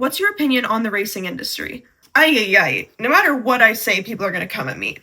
What's your opinion on the racing industry? Ay. No matter what I say, people are gonna come at me.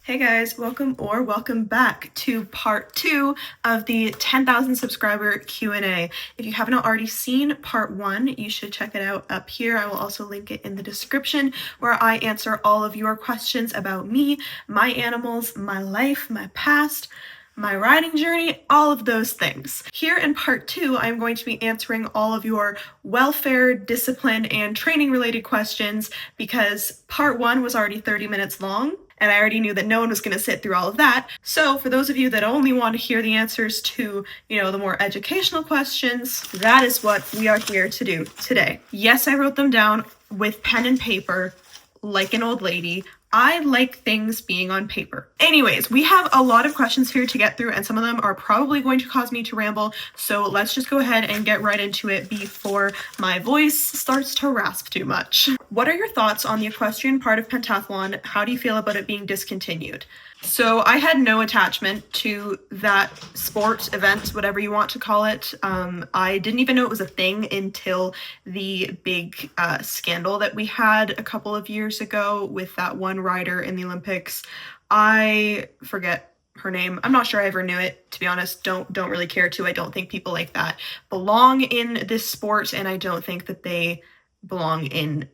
Hey guys, welcome back to part 2 of the 10,000 subscriber Q&A. If you haven't already seen part 1, you should check it out up here. I will also link it in the description, where I answer all of your questions about me, my animals, my life, my past, my riding journey, all of those things. Here in part 2, I'm going to be answering all of your welfare, discipline, and training related questions, because part 1 was already 30 minutes long, and I already knew that no one was going to sit through all of that. So for those of you that only want to hear the answers to, the more educational questions, that is what we are here to do today. Yes, I wrote them down with pen and paper like an old lady. I like things being on paper. Anyways, we have a lot of questions here to get through, and some of them are probably going to cause me to ramble, so let's just go ahead and get right into it before my voice starts to rasp too much. What are your thoughts on the equestrian part of pentathlon? How do you feel about it being discontinued? So I had no attachment to that sport, event, whatever you want to call it. I didn't even know it was a thing until the big scandal that we had a couple of years ago with that one rider in the Olympics. I forget her name. I'm not sure I ever knew it, to be honest. Don't really care to. I don't think people like that belong in this sport, and I don't think that they belong in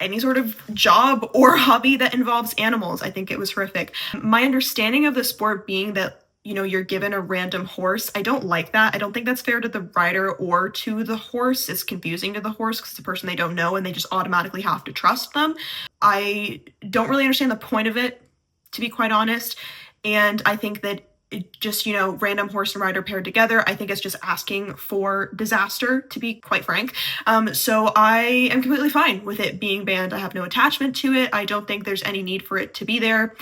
any sort of job or hobby that involves animals. I think it was horrific. My understanding of the sport being that, you're given a random horse, I don't like that. I don't think that's fair to the rider or to the horse. It's confusing to the horse because it's a person they don't know and they just automatically have to trust them. I don't really understand the point of it, to be quite honest. And I think that just, random horse and rider paired together, I think it's just asking for disaster, to be quite frank. So I am completely fine with it being banned. I have no attachment to it. I don't think there's any need for it to be there.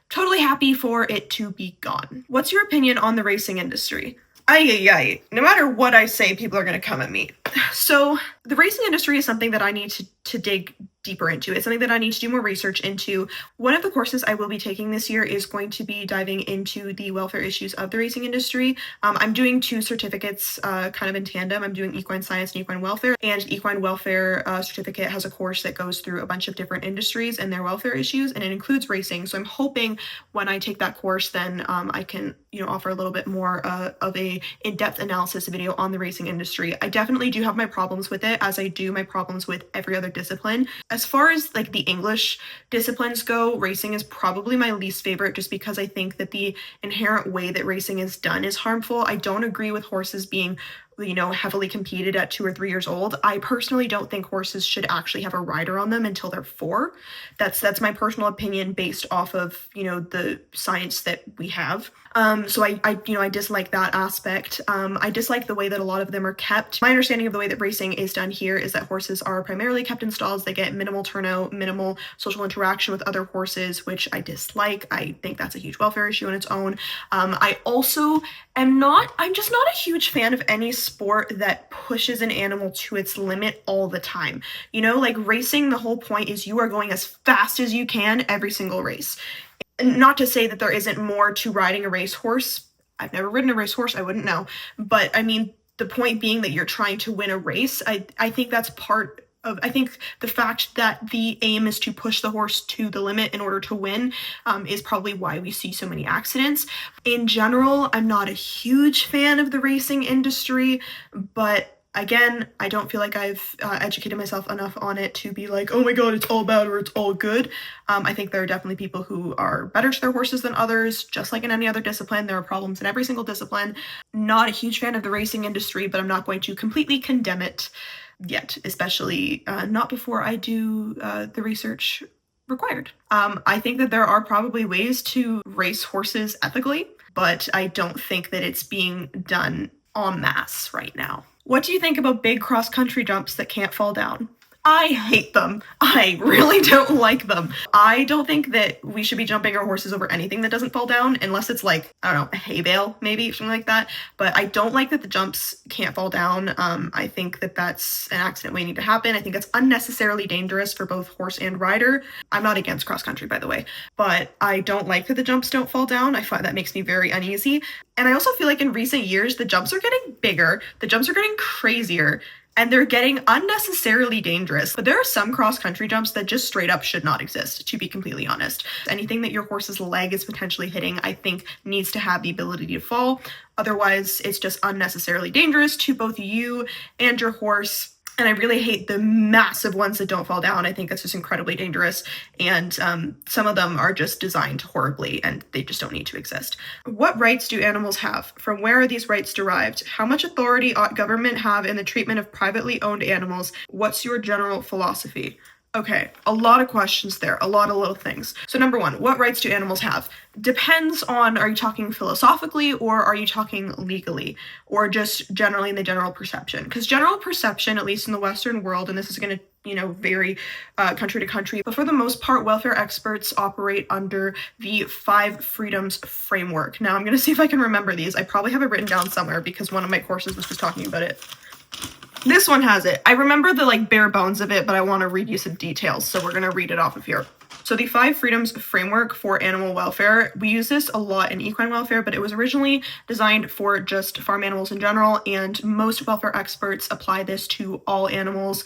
Totally happy for it to be gone. What's your opinion on the racing industry? Ay. No matter what I say, people are going to come at me. So the racing industry is something that I need to dig deeper into. It's something that I need to do more research into. One of the courses I will be taking this year is going to be diving into the welfare issues of the racing industry. I'm doing 2 certificates kind of in tandem. I'm doing equine science and equine welfare, and equine welfare certificate has a course that goes through a bunch of different industries and their welfare issues, and it includes racing. So I'm hoping when I take that course, then I can offer a little bit more of a in-depth analysis video on the racing industry. I definitely do have my problems with it, as I do my problems with every other discipline. As far as the English disciplines go, racing is probably my least favorite, just because I think that the inherent way that racing is done is harmful. I don't agree with horses being heavily competed at 2 or 3 years old. I personally don't think horses should actually have a rider on them until they're 4. That's my personal opinion based off of, the science that we have. So I dislike that aspect. I dislike the way that a lot of them are kept. My understanding of the way that racing is done here is that horses are primarily kept in stalls. They get minimal turnout, minimal social interaction with other horses, which I dislike. I think that's a huge welfare issue on its own. I also I'm just not a huge fan of any sport that pushes an animal to its limit all the time. Racing, the whole point is you are going as fast as you can every single race. And not to say that there isn't more to riding a racehorse. I've never ridden a racehorse, I wouldn't know. But I mean, the point being that you're trying to win a race, I think that's part of, I think the fact that the aim is to push the horse to the limit in order to win is probably why we see so many accidents. In general, I'm not a huge fan of the racing industry, but again, I don't feel like I've educated myself enough on it to be like, oh my god, it's all bad or it's all good. I think there are definitely people who are better to their horses than others. Just like in any other discipline, there are problems in every single discipline. Not a huge fan of the racing industry, but I'm not going to completely condemn it yet, especially not before I do the research required. I think that there are probably ways to race horses ethically, but I don't think that it's being done en masse right now. What do you think about big cross-country jumps that can't fall down? I hate them. I really don't like them. I don't think that we should be jumping our horses over anything that doesn't fall down, unless it's like, I don't know, a hay bale, maybe, something like that. But I don't like that the jumps can't fall down. I think that that's an accident waiting to happen. I think it's unnecessarily dangerous for both horse and rider. I'm not against cross country, by the way, but I don't like that the jumps don't fall down. I find that makes me very uneasy. And I also feel like in recent years, the jumps are getting bigger, the jumps are getting crazier, and they're getting unnecessarily dangerous. But there are some cross-country jumps that just straight up should not exist, to be completely honest. Anything that your horse's leg is potentially hitting, I think, needs to have the ability to fall. Otherwise, it's just unnecessarily dangerous to both you and your horse. And I really hate the massive ones that don't fall down. I think that's just incredibly dangerous. And some of them are just designed horribly and they just don't need to exist. What rights do animals have? From where are these rights derived? How much authority ought government have in the treatment of privately owned animals? What's your general philosophy? Okay, a lot of questions there, a lot of little things. So number one, what rights do animals have? Depends on, are you talking philosophically or are you talking legally? Or just generally in the general perception? Because general perception, at least in the Western world, and this is going to vary country to country. But for the most part, welfare experts operate under the 5 freedoms framework. Now, I'm going to see if I can remember these. I probably have it written down somewhere because one of my courses was just talking about it. This one has it. I remember the bare bones of it, but I want to read you some details, so we're going to read it off of here. So the 5 freedoms framework for animal welfare, we use this a lot in equine welfare, but it was originally designed for just farm animals in general, and most welfare experts apply this to all animals,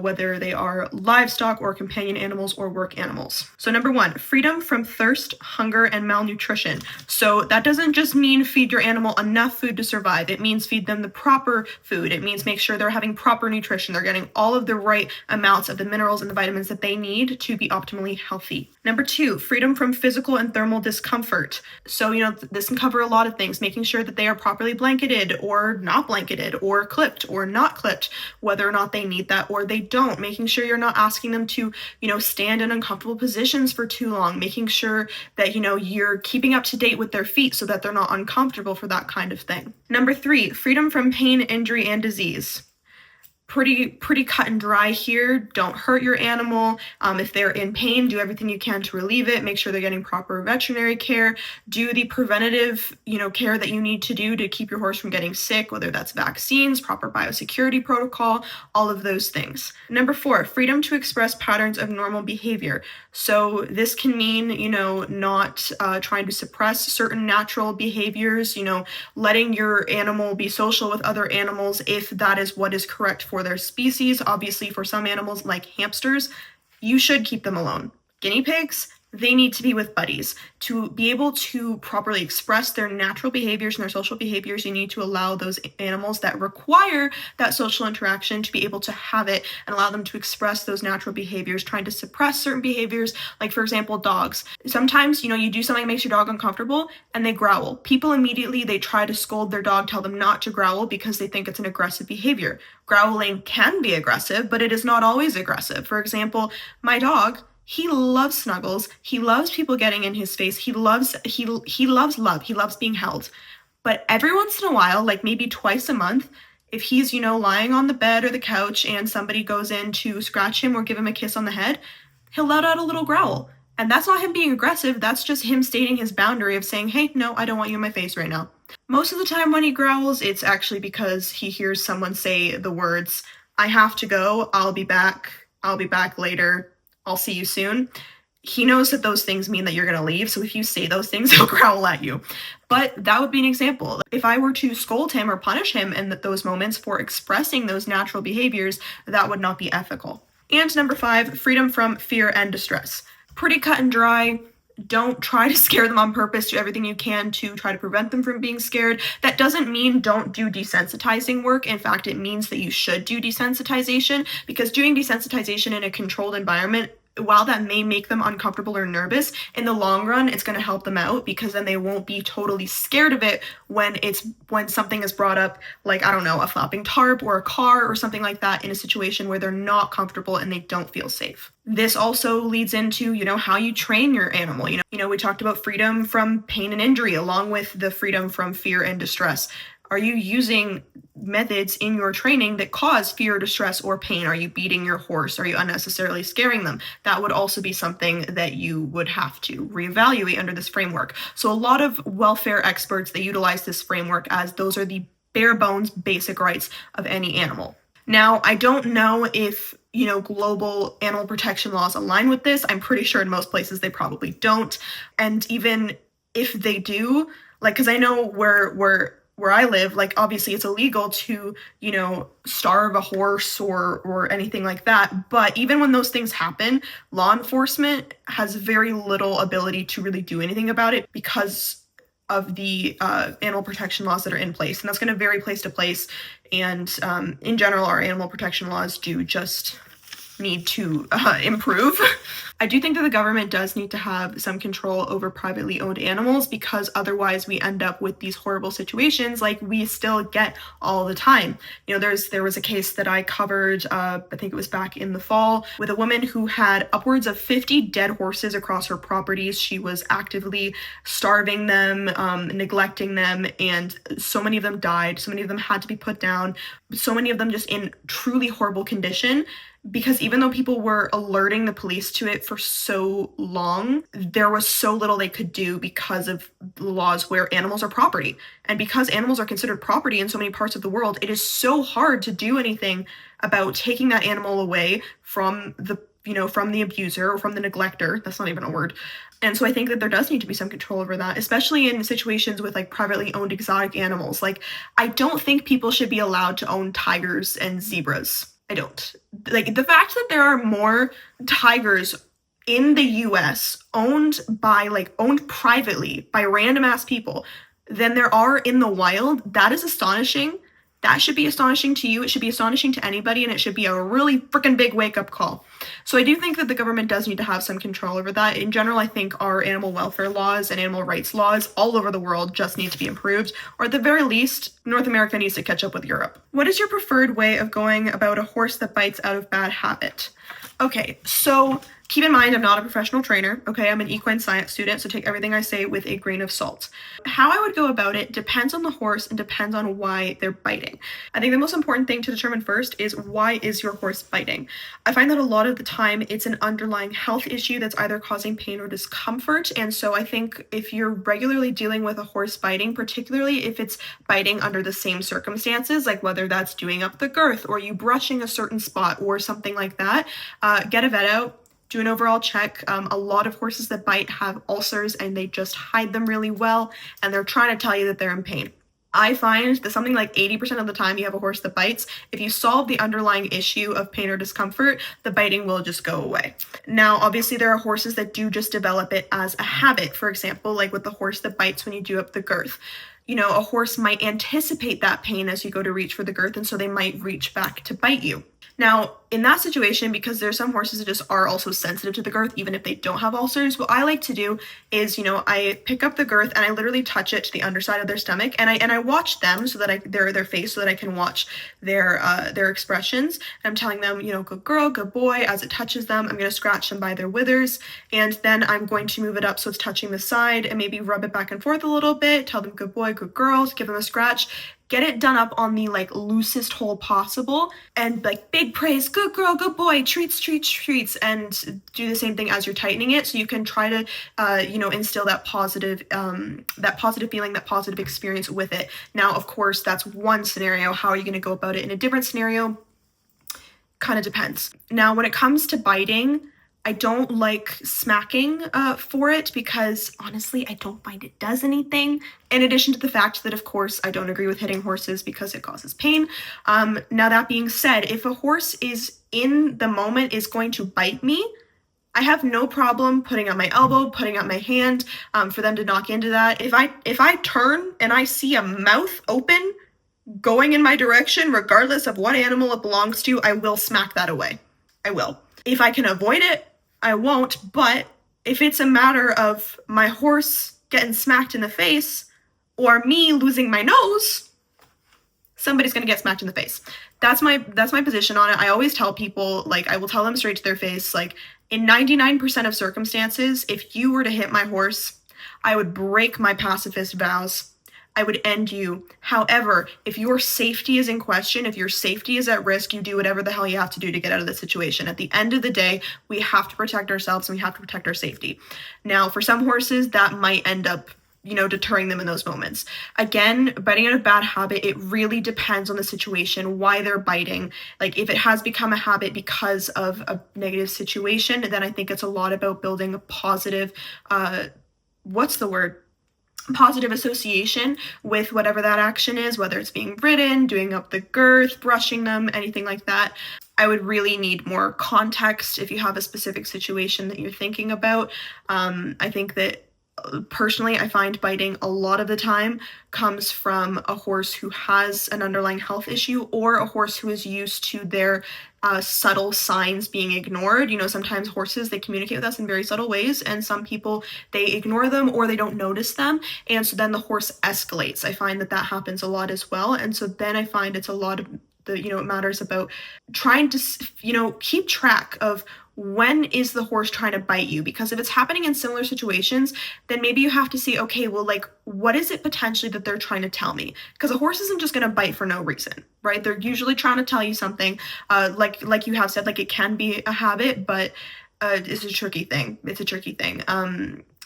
whether they are livestock or companion animals or work animals. So number 1, freedom from thirst, hunger, and malnutrition. So that doesn't just mean feed your animal enough food to survive. It means feed them the proper food. It means make sure they're having proper nutrition. They're getting all of the right amounts of the minerals and the vitamins that they need to be optimally healthy. Number 2, freedom from physical and thermal discomfort. So, this can cover a lot of things, making sure that they are properly blanketed or not blanketed or clipped or not clipped, whether or not they need that or they don't, making sure you're not asking them to, stand in uncomfortable positions for too long, making sure that, you're keeping up to date with their feet so that they're not uncomfortable for that kind of thing. Number 3, freedom from pain, injury, and disease. Pretty cut and dry here. Don't hurt your animal. If they're in pain, do everything you can to relieve it. Make sure they're getting proper veterinary care. Do the preventative, care that you need to do to keep your horse from getting sick, whether that's vaccines, proper biosecurity protocol, all of those things. Number 4, freedom to express patterns of normal behavior. So this can mean, not trying to suppress certain natural behaviors, letting your animal be social with other animals if that is what is correct for their species. Obviously, for some animals like hamsters, you should keep them alone. Guinea pigs, they need to be with buddies. To be able to properly express their natural behaviors and their social behaviors, you need to allow those animals that require that social interaction to be able to have it and allow them to express those natural behaviors, trying to suppress certain behaviors, like for example, dogs. Sometimes, you do something that makes your dog uncomfortable and they growl. People immediately, they try to scold their dog, tell them not to growl because they think it's an aggressive behavior. Growling can be aggressive, but it is not always aggressive. For example, my dog, he loves snuggles. He loves people getting in his face. He loves love. He loves being held. But every once in a while, like maybe twice a month, if he's, lying on the bed or the couch and somebody goes in to scratch him or give him a kiss on the head, he'll let out a little growl. And that's not him being aggressive. That's just him stating his boundary of saying, hey, no, I don't want you in my face right now. Most of the time when he growls, it's actually because he hears someone say the words, I have to go. I'll be back later. I'll see you soon. He knows that those things mean that you're going to leave. So if you say those things, he'll growl at you. But that would be an example. If I were to scold him or punish him in those moments for expressing those natural behaviors, that would not be ethical. And number 5, freedom from fear and distress. Pretty cut and dry. Don't try to scare them on purpose. Do everything you can to try to prevent them from being scared. That doesn't mean don't do desensitizing work. In fact, it means that you should do desensitization, because doing desensitization in a controlled environment, while that may make them uncomfortable or nervous, in the long run, it's going to help them out, because then they won't be totally scared of it when something is brought up, like, I don't know, a flapping tarp or a car or something like that, in a situation where they're not comfortable and they don't feel safe. This also leads into, how you train your animal. We talked about freedom from pain and injury along with the freedom from fear and distress. Are you using methods in your training that cause fear, distress, or pain? Are you beating your horse? Are you unnecessarily scaring them? That would also be something that you would have to reevaluate under this framework. So a lot of welfare experts, they utilize this framework as those are the bare bones basic rights of any animal. Now, I don't know if, global animal protection laws align with this. I'm pretty sure in most places they probably don't. And even if they do, because I know where I live, obviously it's illegal to, starve a horse or anything like that. But even when those things happen, law enforcement has very little ability to really do anything about it because of the animal protection laws that are in place. And that's going to vary place to place. And in general, our animal protection laws do just need to improve. I do think that the government does need to have some control over privately owned animals, because otherwise we end up with these horrible situations like we still get all the time. There was a case that I covered, I think it was back in the fall, with a woman who had upwards of 50 dead horses across her properties. She was actively starving them, neglecting them, and so many of them died. So many of them had to be put down. So many of them just in truly horrible condition. Because even though people were alerting the police to it for so long, there was so little they could do because of the laws where animals are property. And because animals are considered property in so many parts of the world, it is so hard to do anything about taking that animal away from the abuser or from the neglector. That's not even a word. And so I think that there does need to be some control over that, especially in situations with privately owned exotic animals. I don't think people should be allowed to own tigers and zebras. I don't. The fact that there are more tigers in the US owned privately by random ass people than there are in the wild, that is astonishing. That should be astonishing to you. It should be astonishing to anybody, and it should be a really freaking big wake-up call. So I do think that the government does need to have some control over that. In general, I think our animal welfare laws and animal rights laws all over the world just need to be improved, or at the very least, North America needs to catch up with Europe. What is your preferred way of going about a horse that bites out of bad habit? Okay, so keep in mind, I'm not a professional trainer, okay? I'm an equine science student, so take everything I say with a grain of salt. How I would go about it depends on the horse and depends on why they're biting. I think the most important thing to determine first is, why is your horse biting? I find that a lot of the time it's an underlying health issue that's either causing pain or discomfort, and so I think if you're regularly dealing with a horse biting, particularly if it's biting under the same circumstances, like whether that's doing up the girth or you brushing a certain spot or something like that, get a vet out. Do an overall check. A lot of horses that bite have ulcers and they just hide them really well, and they're trying to tell you that they're in pain. I find that something like 80% of the time you have a horse that bites, if you solve the underlying issue of pain or discomfort, the biting will just go away. Now, obviously, there are horses that do just develop it as a habit. For example, like with the horse that bites when you do up the girth. A horse might anticipate that pain as you go to reach for the girth, and so they might reach back to bite you. Now, in that situation, because there's some horses that just are also sensitive to the girth, even if they don't have ulcers, what I like to do is, I pick up the girth and I literally touch it to the underside of their stomach, and I watch them so that their face, so that I can watch their expressions. And I'm telling them, good girl, good boy. As it touches them, I'm going to scratch them by their withers, and then I'm going to move it up so it's touching the side and maybe rub it back and forth a little bit. Tell them good boy, good girl, give them a scratch. Get it done up on the loosest hole possible, and big praise, good girl, good boy, treats, treats, treats, and do the same thing as you're tightening it, so you can try to instill that positive feeling, that positive experience with it. Now, of course, that's one scenario. How are you going to go about it in a different scenario? Kind of depends. Now, when it comes to biting, I don't like smacking for it, because honestly, I don't find it does anything. In addition to the fact that, of course, I don't agree with hitting horses because it causes pain. Now, that being said, if a horse is in the moment is going to bite me, I have no problem putting up my elbow, putting up my hand for them to knock into that. If I turn and I see a mouth open going in my direction, regardless of what animal it belongs to, I will smack that away. I will. If I can avoid it, I won't. But if it's a matter of my horse getting smacked in the face or me losing my nose, somebody's going to get smacked in the face. That's my position on it. I always tell people, I will tell them straight to their face, in 99% of circumstances, if you were to hit my horse, I would break my pacifist vows. I would end you. However, if your safety is in question, if your safety is at risk, you do whatever the hell you have to do to get out of the situation. At the end of the day, we have to protect ourselves and we have to protect our safety. Now, for some horses, that might end up deterring them in those moments. Again, biting out of bad habit, it really depends on the situation, why they're biting. Like if it has become a habit because of a negative situation, then I think it's a lot about building a positive, positive association with whatever that action is, whether it's being ridden, doing up the girth, brushing them, anything like that. I would really need more context if you have a specific situation that you're thinking about. I think that personally, I find biting a lot of the time comes from a horse who has an underlying health issue or a horse who is used to their subtle signs being ignored. Sometimes horses, they communicate with us in very subtle ways, and some people, they ignore them or they don't notice them, and so then the horse escalates. I find that happens a lot as well, and so then I find it's a lot of it matters about trying to keep track of when is the horse trying to bite you, because if it's happening in similar situations, then maybe you have to see, okay, well, like, what is it potentially that they're trying to tell me? Because a horse isn't just going to bite for no reason, right? They're usually trying to tell you something. Like you have said, like, it can be a habit, but it's a tricky thing.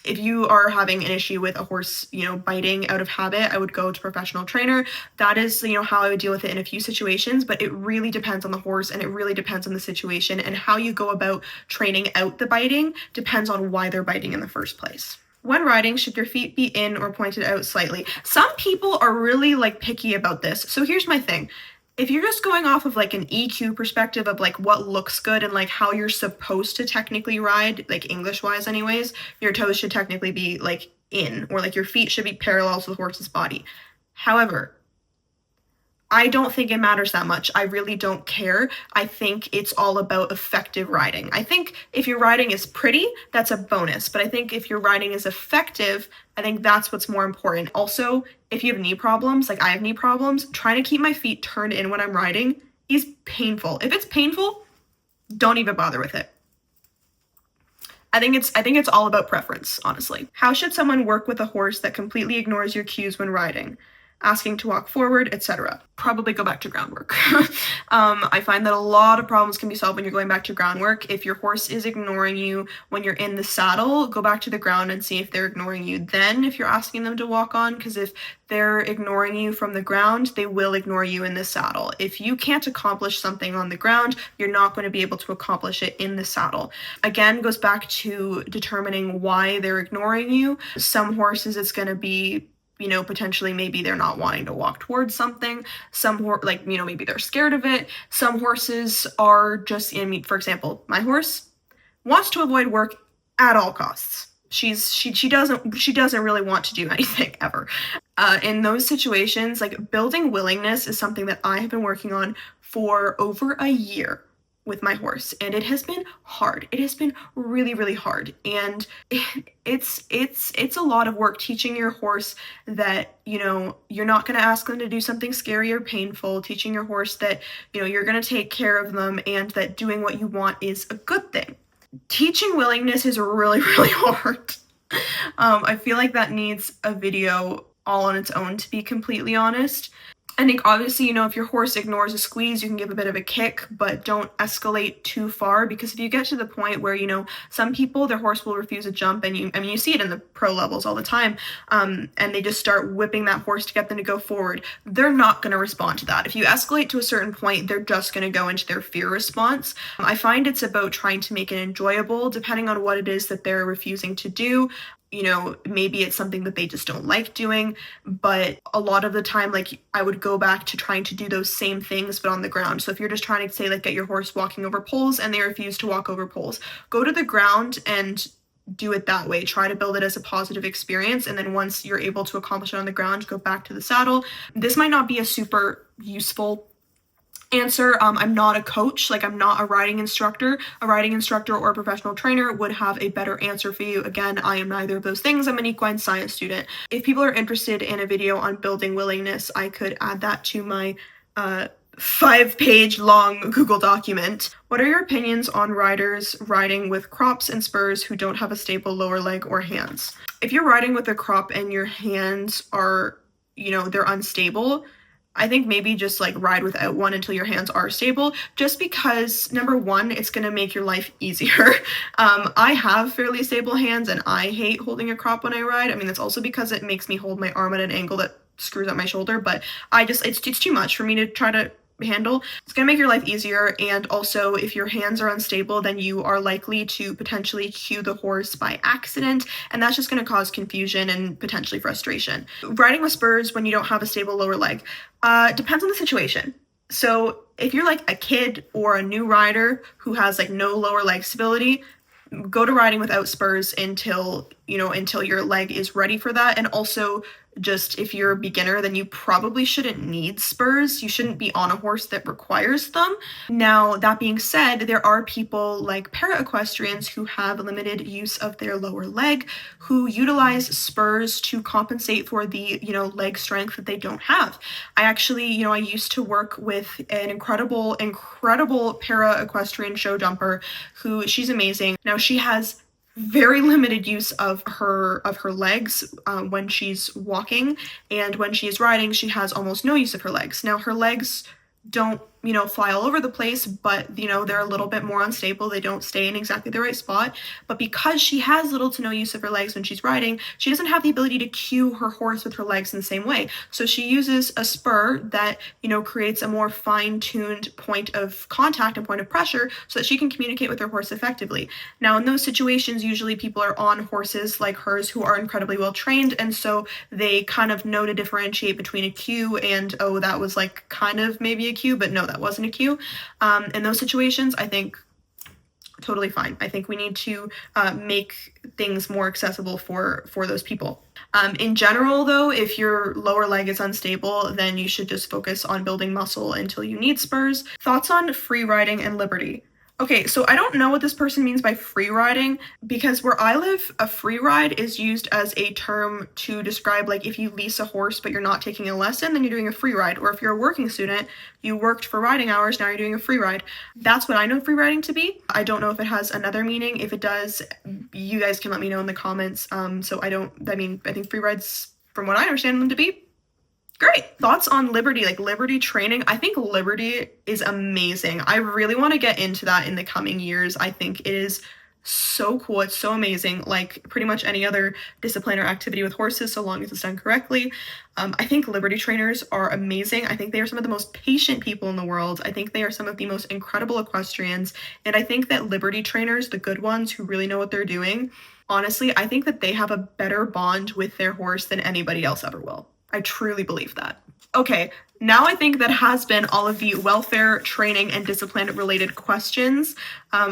If you are having an issue with a horse, biting out of habit, I would go to a professional trainer. That is, how I would deal with it in a few situations, but it really depends on the horse and it really depends on the situation, and how you go about training out the biting depends on why they're biting in the first place. When riding, should your feet be in or pointed out slightly? Some people are really picky about this. So here's my thing. If you're just going off of an EQ perspective of what looks good and how you're supposed to technically ride, English wise anyways, your toes should technically be in, or your feet should be parallel to the horse's body. However, I don't think it matters that much. I really don't care. I think it's all about effective riding. I think if your riding is pretty, that's a bonus. But I think if your riding is effective, I think that's what's more important. Also, if you have knee problems, like I have knee problems, trying to keep my feet turned in when I'm riding is painful. If it's painful, don't even bother with it. I think it's all about preference, honestly. How should someone work with a horse that completely ignores your cues when riding? Asking to walk forward, etc. Probably go back to groundwork. I find that a lot of problems can be solved when you're going back to groundwork. If your horse is ignoring you when you're in the saddle, go back to the ground and see if they're ignoring you then if you're asking them to walk on, because if they're ignoring you from the ground, they will ignore you in the saddle. If you can't accomplish something on the ground, you're not going to be able to accomplish it in the saddle. Again, goes back to determining why they're ignoring you. Some horses, it's going to be potentially maybe they're not wanting to walk towards something. Some maybe they're scared of it. Some horses are just, for example, my horse wants to avoid work at all costs. She doesn't really want to do anything ever. In those situations, building willingness is something that I have been working on for over a year with my horse, and it has been hard. It has been really, really hard, and it's a lot of work teaching your horse that you're not going to ask them to do something scary or painful, teaching your horse that you're going to take care of them and that doing what you want is a good thing. Teaching willingness is really, really hard. I feel like that needs a video all on its own, to be completely honest. I think obviously, if your horse ignores a squeeze, you can give a bit of a kick, but don't escalate too far, because if you get to the point where, some people, their horse will refuse a jump, and you see it in the pro levels all the time, and they just start whipping that horse to get them to go forward, they're not going to respond to that. If you escalate to a certain point, they're just going to go into their fear response. I find it's about trying to make it enjoyable, depending on what it is that they're refusing to do. Maybe it's something that they just don't like doing, but a lot of the time, I would go back to trying to do those same things, but on the ground. So if you're just trying to say, get your horse walking over poles and they refuse to walk over poles, go to the ground and do it that way. Try to build it as a positive experience. And then once you're able to accomplish it on the ground, go back to the saddle. This might not be a super useful answer. I'm not a coach, I'm not a riding instructor. A riding instructor or a professional trainer would have a better answer for you. Again, I am neither of those things. I'm an equine science student. If people are interested in a video on building willingness, I could add that to my 5-page long Google document. What are your opinions on riders riding with crops and spurs who don't have a stable lower leg or hands? If you're riding with a crop and your hands are they're unstable, I think maybe just like ride without one until your hands are stable, just because number one, it's going to make your life easier. I have fairly stable hands and I hate holding a crop when I ride. I mean, that's also because it makes me hold my arm at an angle that screws up my shoulder, but it's too much for me to try to handle. It's going to make your life easier, and also if your hands are unstable, then you are likely to potentially cue the horse by accident, and that's just going to cause confusion and potentially frustration. Riding with spurs when you don't have a stable lower leg depends on the situation. So if you're like a kid or a new rider who has like no lower leg stability, go to riding without spurs until your leg is ready for that. And also, just if you're a beginner, then you probably shouldn't need spurs. You shouldn't be on a horse that requires them. Now, that being said, there are people like para-equestrians who have limited use of their lower leg, who utilize spurs to compensate for the, leg strength that they don't have. I actually, I used to work with an incredible para-equestrian show jumper she's amazing. Now, she has very limited use of her legs when she's walking, and when she is riding, she has almost no use of her legs. Now, her legs don't fly all over the place, but they're a little bit more unstable. They don't stay in exactly the right spot. But because she has little to no use of her legs when she's riding, she doesn't have the ability to cue her horse with her legs in the same way. So she uses a spur that creates a more fine-tuned point of contact and point of pressure so that she can communicate with her horse effectively. Now, in those situations, usually people are on horses like hers who are incredibly well trained, and so they kind of know to differentiate between a cue and, oh, that was like kind of maybe a cue, but no, that wasn't a cue. In those situations, I think totally fine. I think we need to make things more accessible for those people. In general, though, if your lower leg is unstable, then you should just focus on building muscle until you need spurs. Thoughts on free riding and liberty? Okay, so I don't know what this person means by free riding, because where I live, a free ride is used as a term to describe like if you lease a horse but you're not taking a lesson, then you're doing a free ride. Or if you're a working student, you worked for riding hours, now you're doing a free ride. That's what I know free riding to be. I don't know if it has another meaning. If it does, you guys can let me know in the comments. I think free rides, from what I understand them to be, great. Thoughts on liberty, like liberty training? I think liberty is amazing. I really want to get into that in the coming years. I think it is so cool. It's so amazing, like pretty much any other discipline or activity with horses, so long as it's done correctly. I think liberty trainers are amazing. I think they are some of the most patient people in the world. I think they are some of the most incredible equestrians. And I think that liberty trainers, the good ones who really know what they're doing, honestly, I think that they have a better bond with their horse than anybody else ever will. I truly believe that. Okay, now I think that has been all of the welfare, training, and discipline related questions.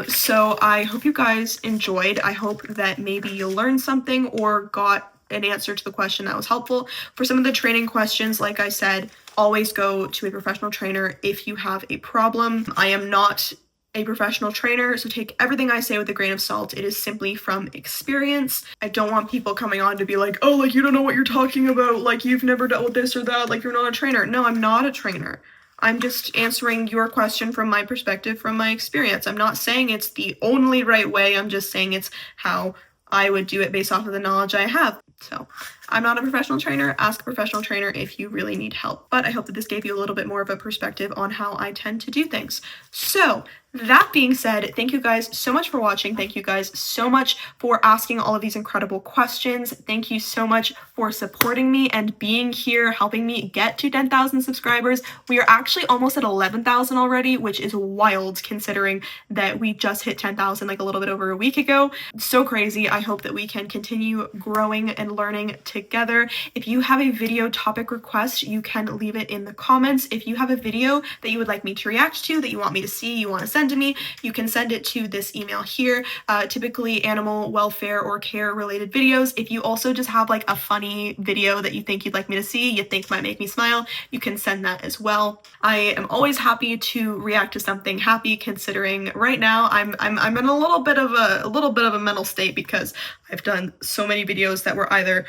So I hope you guys enjoyed. I hope that maybe you learned something or got an answer to the question that was helpful. For some of the training questions, like I said, always go to a professional trainer if you have a problem. I am not a professional trainer, so take everything I say with a grain of salt. It is simply from experience. I don't want people coming on to be like, oh, like you don't know what you're talking about, like you've never dealt with this or that, like you're not a trainer. No, I'm not a trainer. I'm just answering your question from my perspective, from my experience. I'm not saying it's the only right way. I'm just saying it's how I would do it based off of the knowledge I have. So I'm not a professional trainer. Ask a professional trainer if you really need help. But I hope that this gave you a little bit more of a perspective on how I tend to do things. So that being said, thank you guys so much for watching. Thank you guys so much for asking all of these incredible questions. Thank you so much for supporting me and being here, helping me get to 10,000 subscribers. We are actually almost at 11,000 already, which is wild considering that we just hit 10,000 like a little bit over a week ago. So crazy. I hope that we can continue growing and learning together. If you have a video topic request, you can leave it in the comments. If you have a video that you would like me to react to, that you want me to see, you want to send to me, you can send it to this email here. Typically animal welfare or care related videos. If you also just have like a funny video that you think you'd like me to see, you think might make me smile, you can send that as well. I am always happy to react to something happy, considering right now I'm in a little bit of a mental state because I've done so many videos that were either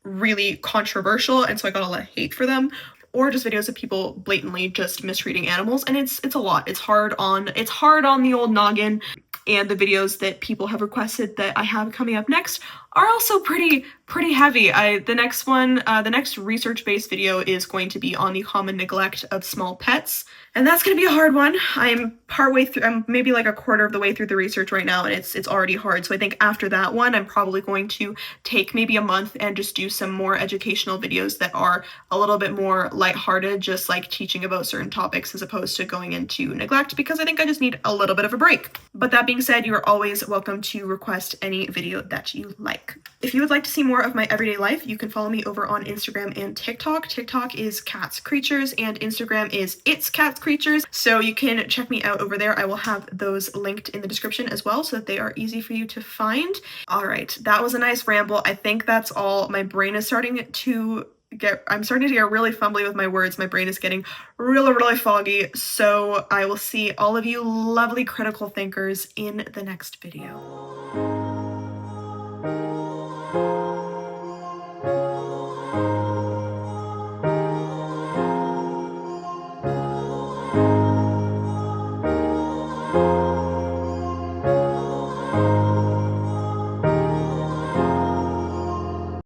really controversial and so I got a lot of hate for them, or just videos of people blatantly just mistreating animals, and it's a lot. It's hard on the old noggin, and the videos that people have requested that I have coming up next are also pretty heavy. The next one, the next research-based video is going to be on the common neglect of small pets, and that's going to be a hard one. I'm partway through, I'm maybe like a quarter of the way through the research right now, and it's already hard. So I think after that one, I'm probably going to take maybe a month and just do some more educational videos that are a little bit more lighthearted, just like teaching about certain topics as opposed to going into neglect, because I think I just need a little bit of a break. But that being said, you're always welcome to request any video that you like. If you would like to see more of my everyday life, you can follow me over on Instagram and TikTok. TikTok is katskreatures and Instagram is it's katskreatures. So you can check me out over there. I will have those linked in the description as well so that they are easy for you to find. All right, that was a nice ramble. I think that's all. My brain is starting to I'm starting to get really fumbly with my words. My brain is getting really foggy. So I will see all of you lovely critical thinkers in the next video.